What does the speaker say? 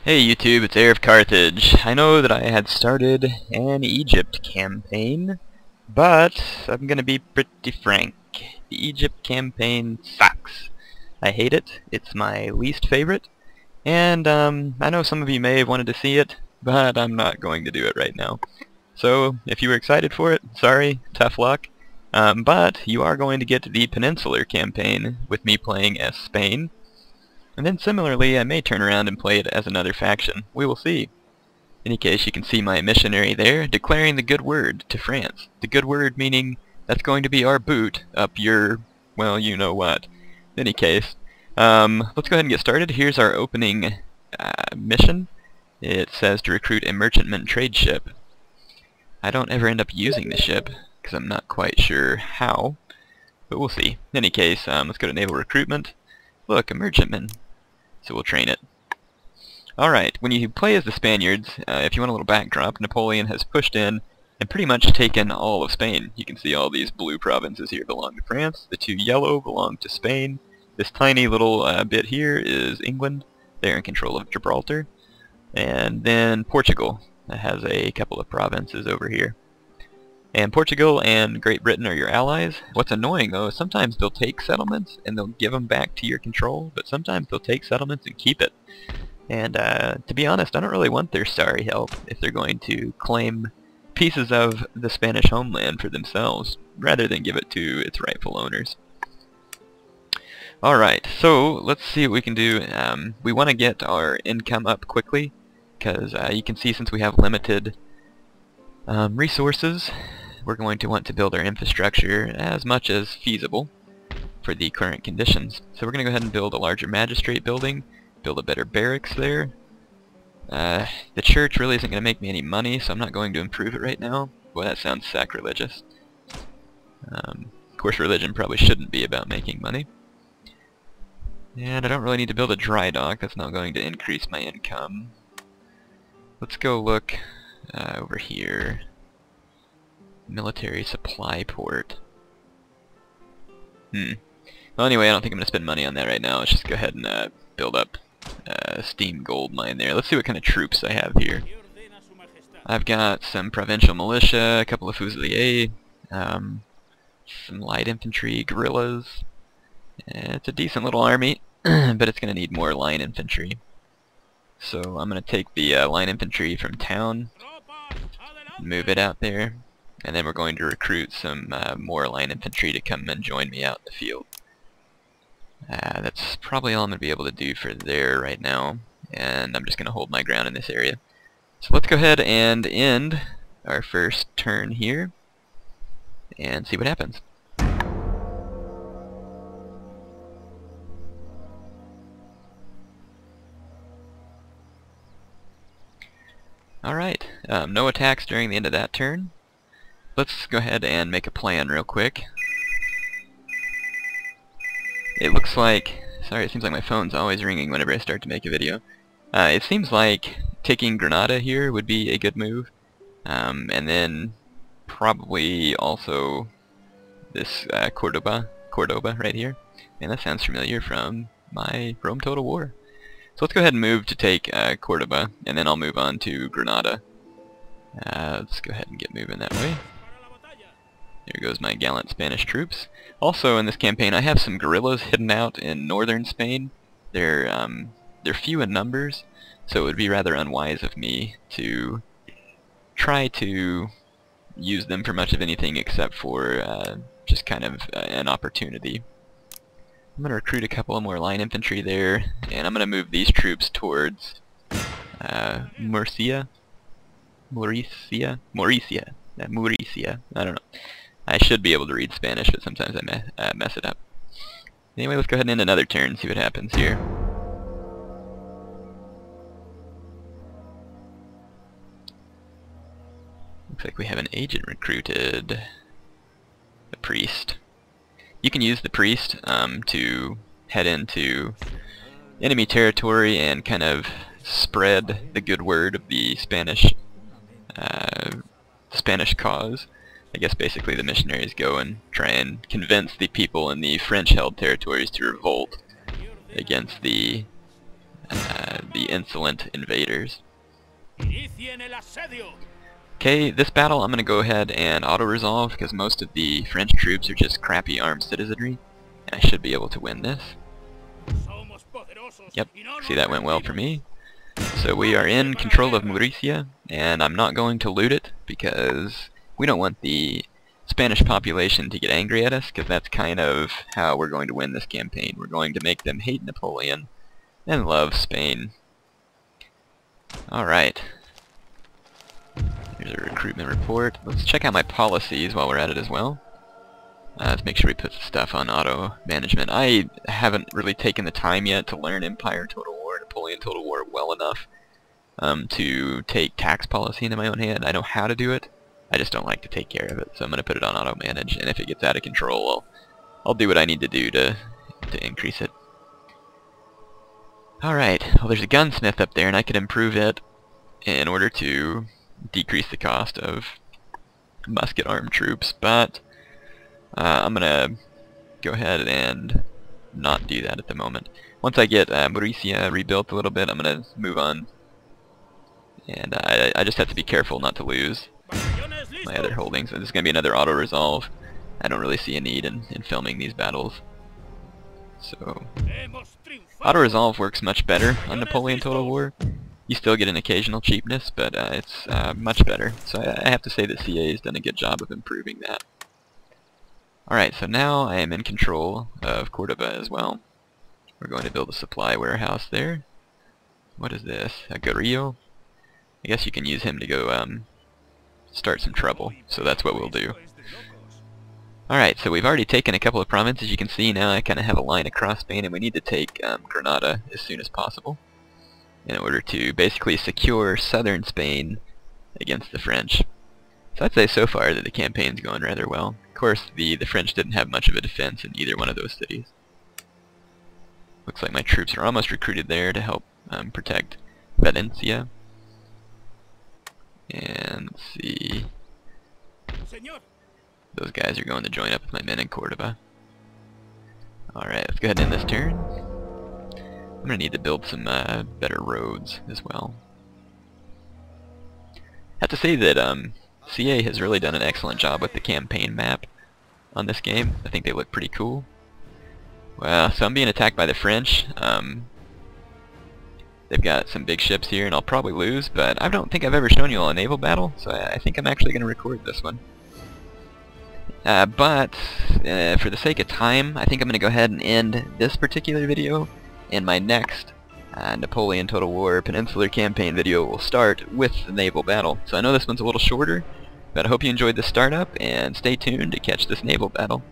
Hey YouTube, it's Heir of Carthage. I know that I had started an Egypt campaign, but I'm gonna be pretty frank. The Egypt campaign sucks. I hate it. It's my least favorite, and I know some of you may have wanted to see it, but I'm not going to do it right now. So, if you were excited for it, sorry, tough luck. But you are going to get the Peninsular campaign with me playing as Spain. And then similarly, I may turn around and play it as another faction. We will see. In any case, you can see my missionary there, declaring the good word to France. The good word meaning that's going to be our boot up your, well, you know what. In any case, let's go ahead and get started. Here's our opening mission. It says to recruit a merchantman trade ship. I don't ever end up using the ship, because I'm not quite sure how, but we'll see. In any case, let's go to naval recruitment. Look, a merchantman. So we'll train it. Alright, when you play as the Spaniards, if you want a little backdrop, Napoleon has pushed in and pretty much taken all of Spain. You can see all these blue provinces here belong to France. The two yellow belong to Spain. This tiny little bit here is England. They're in control of Gibraltar. And then Portugal has a couple of provinces over here. And Portugal and Great Britain are your allies. What's annoying, though, is sometimes they'll take settlements and they'll give them back to your control, but sometimes they'll take settlements and keep it. And to be honest, I don't really want their sorry help if they're going to claim pieces of the Spanish homeland for themselves, rather than give it to its rightful owners. Alright, so let's see what we can do. We want to get our income up quickly, because you can see since we have limited resources, we're going to want to build our infrastructure as much as feasible for the current conditions. So we're going to go ahead and build a larger magistrate building, build a better barracks there. The church really isn't going to make me any money, so I'm not going to improve it right now. Boy, that sounds sacrilegious. Of course, religion probably shouldn't be about making money. And I don't really need to build a dry dock. That's not going to increase my income. Let's go look over here. Military supply port. Well, anyway, I don't think I'm going to spend money on that right now. Let's just go ahead and build up a steam gold mine there. Let's see what kind of troops I have here. I've got some provincial militia, a couple of fusiliers, some light infantry, guerrillas. It's a decent little army, but it's going to need more line infantry. So I'm going to take the line infantry from town, move it out there, and then we're going to recruit some more line infantry to come and join me out in the field. That's probably all I'm going to be able to do for there right now, and I'm just going to hold my ground in this area. So let's go ahead and end our first turn here and see what happens. Alright, no attacks during the end of that turn. Let's go ahead and make a plan real quick. It looks like... Sorry, it seems like my phone's always ringing whenever I start to make a video. It seems like taking Granada here would be a good move. And then probably also this Cordoba right here. And that sounds familiar from my Rome Total War. So let's go ahead and move to take Cordoba, and then I'll move on to Granada. Let's go ahead and get moving that way. There goes my gallant Spanish troops. Also in this campaign I have some guerrillas hidden out in northern Spain. They're few in numbers, so it would be rather unwise of me to try to use them for much of anything except for just kind of an opportunity. I'm going to recruit a couple of more line infantry there, and I'm going to move these troops towards Murcia, I don't know. I should be able to read Spanish, but sometimes I mess it up. Anyway, let's go ahead and end another turn and see what happens here. Looks like we have an agent recruited. A priest. You can use the priest to head into enemy territory and kind of spread the good word of the Spanish cause. I guess basically the missionaries go and try and convince the people in the French-held territories to revolt against the the insolent invaders. Okay, this battle I'm going to go ahead and auto-resolve because most of the French troops are just crappy armed citizenry, and I should be able to win this. Yep, see, that went well for me. So we are in control of Mauricia, and I'm not going to loot it because we don't want the Spanish population to get angry at us, because that's kind of how we're going to win this campaign. We're going to make them hate Napoleon and love Spain. Alright. Here's a recruitment report. Let's check out my policies while we're at it as well. Let's make sure we put stuff on auto management. I haven't really taken the time yet to learn Empire Total War, Napoleon Total War well enough to take tax policy into my own hand. I know how to do it, I just don't like to take care of it, so I'm going to put it on auto manage, and if it gets out of control, I'll do what I need to do to increase it. Alright, well, there's a gunsmith up there, and I could improve it in order to decrease the cost of musket armed troops, but I'm gonna go ahead and not do that at the moment. Once I get Mauricia rebuilt a little bit, I'm gonna move on, and I just have to be careful not to lose my other holdings. So this is gonna be another auto resolve. I don't really see a need in filming these battles, so auto resolve works much better on Napoleon Total War. You still get an occasional cheapness, but it's much better. So I have to say that CA has done a good job of improving that. Alright, so now I am in control of Cordoba as well. We're going to build a supply warehouse there. What is this? A Guerrillo? I guess you can use him to go start some trouble, so that's what we'll do. Alright, so we've already taken a couple of provinces. You can see now I kind of have a line across Spain, and we need to take Granada as soon as possible in order to basically secure southern Spain against the French. So I'd say so far that the campaign's going rather well. Of course, the French didn't have much of a defense in either one of those cities. Looks like my troops are almost recruited there to help protect Valencia. And let's see. Those guys are going to join up with my men in Cordoba. Alright, let's go ahead and end this turn. I'm going to need to build some better roads as well. I have to say that CA has really done an excellent job with the campaign map on this game. I think they look pretty cool. Well, so I'm being attacked by the French. They've got some big ships here, and I'll probably lose, but I don't think I've ever shown you all a naval battle, so I think I'm actually going to record this one. But for the sake of time, I think I'm going to go ahead and end this particular video, and my next Napoleon Total War Peninsular Campaign video will start with the naval battle. So I know this one's a little shorter, but I hope you enjoyed the startup, and stay tuned to catch this naval battle.